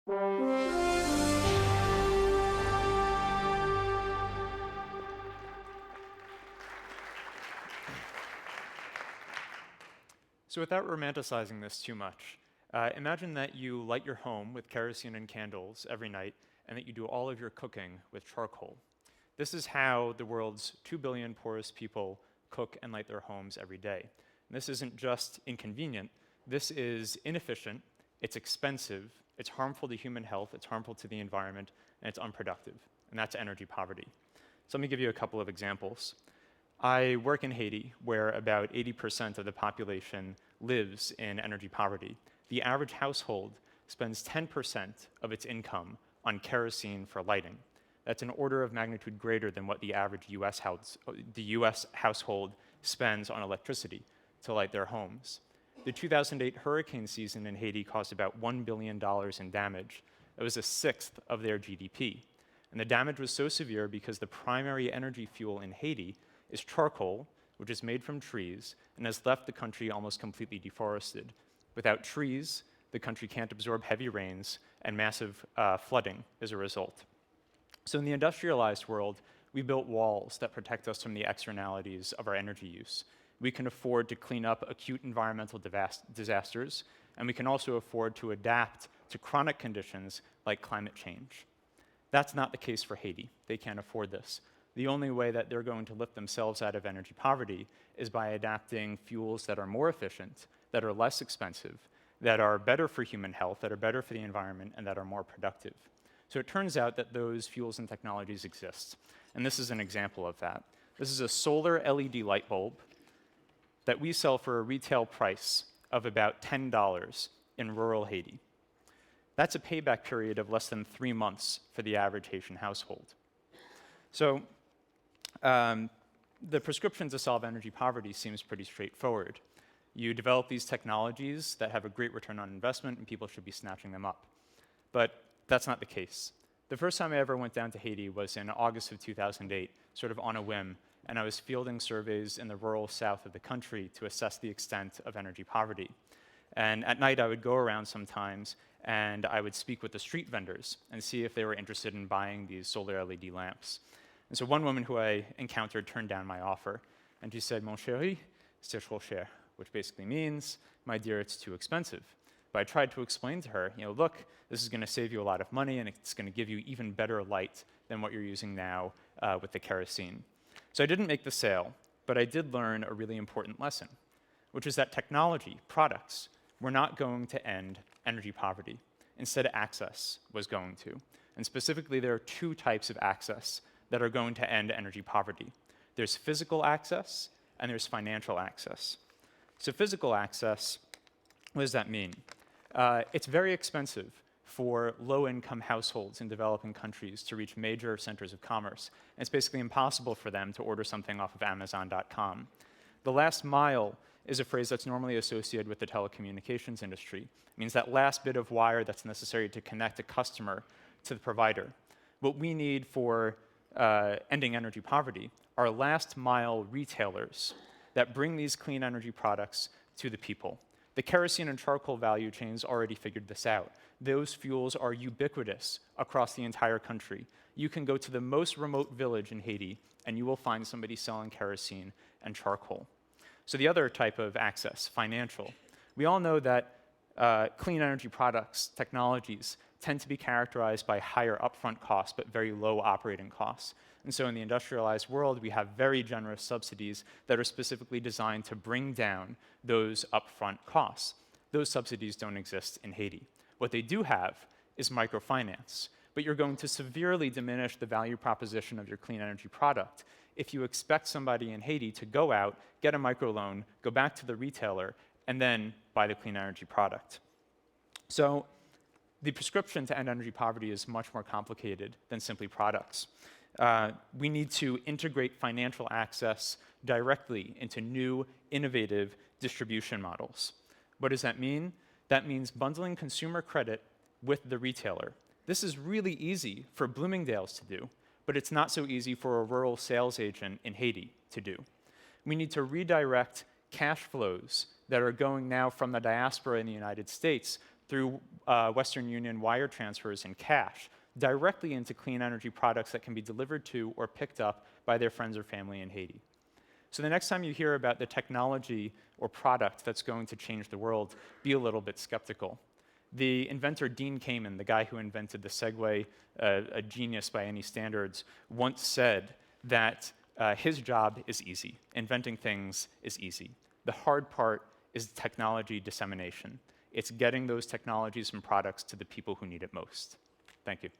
So without romanticizing this too much, imagine that you light your home with kerosene and candles every night and that you do all of your cooking with charcoal. This is how the world's 2 billion poorest people cook and light their homes every day. And this isn't just inconvenient, this is inefficient, it's expensive, it's harmful to human health, it's harmful to the environment, and it's unproductive. And that's energy poverty. So let me give you a couple of examples. I work in Haiti, where about 80% of the population lives in energy poverty. The average household spends 10% of its income on kerosene for lighting. That's an order of magnitude greater than what the average US household spends on electricity to light their homes. The 2008 hurricane season in Haiti caused about $1 billion in damage. It was a sixth of their GDP. And the damage was so severe because the primary energy fuel in Haiti is charcoal, which is made from trees and has left the country almost completely deforested. Without trees, the country can't absorb heavy rains and massive flooding as a result. So in the industrialized world, we built walls that protect us from the externalities of our energy use. We can afford to clean up acute environmental disasters, and we can also afford to adapt to chronic conditions like climate change. That's not the case for Haiti. They can't afford this. The only way that they're going to lift themselves out of energy poverty is by adapting fuels that are more efficient, that are less expensive, that are better for human health, that are better for the environment, and that are more productive. So it turns out that those fuels and technologies exist. And this is an example of that. This is a solar LED light bulb that we sell for a retail price of about $10 in rural Haiti. That's a payback period of less than 3 months for the average Haitian household. So the prescription to solve energy poverty seems pretty straightforward. You develop these technologies that have a great return on investment, and people should be snatching them up. But that's not the case. The first time I ever went down to Haiti was in August of 2008, sort of on a whim, and I was fielding surveys in the rural south of the country to assess the extent of energy poverty. And at night, I would go around sometimes, and I would speak with the street vendors and see if they were interested in buying these solar LED lamps. And so one woman who I encountered turned down my offer, and she said, "Mon chéri, c'est trop cher," which basically means, "My dear, it's too expensive." But I tried to explain to her, look, this is going to save you a lot of money, and it's going to give you even better light than what you're using now with the kerosene. So I didn't make the sale, but I did learn a really important lesson, which is that technology, products, were not going to end energy poverty. Instead, access was going to. And specifically, there are 2 types of access that are going to end energy poverty. There's physical access, and there's financial access. So physical access, what does that mean? It's very expensive for low-income households in developing countries to reach major centers of commerce. And it's basically impossible for them to order something off of Amazon.com. The last mile is a phrase that's normally associated with the telecommunications industry. It means that last bit of wire that's necessary to connect a customer to the provider. What we need for ending energy poverty are last-mile retailers that bring these clean energy products to the people. The kerosene and charcoal value chains already figured this out. Those fuels are ubiquitous across the entire country. You can go to the most remote village in Haiti, and you will find somebody selling kerosene and charcoal. So the other type of access, financial. We all know that clean energy products, technologies, tend to be characterized by higher upfront costs, but very low operating costs. And so in the industrialized world, we have very generous subsidies that are specifically designed to bring down those upfront costs. Those subsidies don't exist in Haiti. What they do have is microfinance, but you're going to severely diminish the value proposition of your clean energy product if you expect somebody in Haiti to go out, get a microloan, go back to the retailer, and then buy the clean energy product. So the prescription to end energy poverty is much more complicated than simply products. We need to integrate financial access directly into new, innovative distribution models. What does that mean? That means bundling consumer credit with the retailer. This is really easy for Bloomingdale's to do, but it's not so easy for a rural sales agent in Haiti to do. We need to redirect cash flows that are going now from the diaspora in the United States through Western Union wire transfers and cash directly into clean energy products that can be delivered to or picked up by their friends or family in Haiti. So the next time you hear about the technology or product that's going to change the world, be a little bit skeptical. The inventor Dean Kamen, the guy who invented the Segway, a genius by any standards, once said that his job is easy. Inventing things is easy. The hard part is technology dissemination. It's getting those technologies and products to the people who need it most. Thank you.